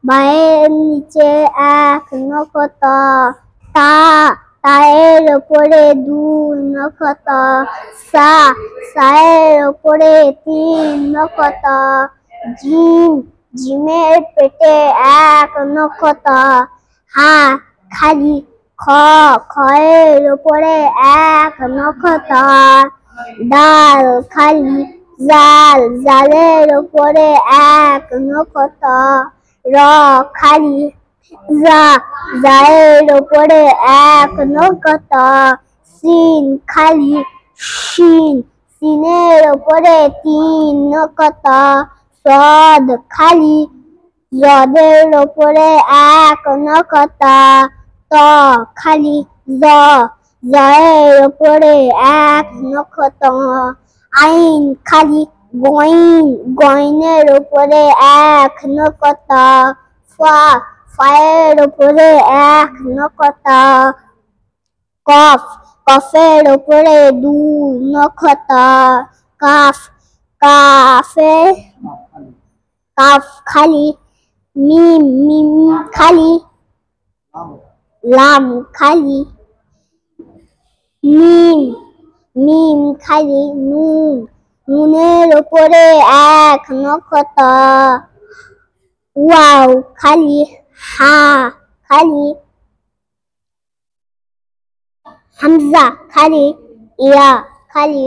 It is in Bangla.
বায়ের নিচে এক নক্ষত্র, তা তায়ের উপরে দুই নক্ষত্র, সায়ের উপরে তিন নক্ষত্র, জিম জিমের পেটে এক নক্ষত্র, হা খালি খয়ের উপরে এক নক্ষত্র, ডাল খালি জালের উপরে এক নক্ষত্র, র খালি জায়ের উপরে এক নক্ষত্র, সিন খালি সিনের উপরে তিন নক্ষত্র, সদ খালি জদের উপরে এক নক্ষত্র, ত খালি জয়ের উপরে এক নক্ষত্র, আইন খালি গয়নের উপরে এক নক্ষত্র, ফায়ের উপরে এক নক্ষত্র, কফের উপরে দুই নক্ষত্র, কাফ খালি মিম খালি লাম খালি মিম খালি নুনের উপরে এক নক্ষত্র, ওয়াও খালি হা খালি হামজা খালি ইয়া খালি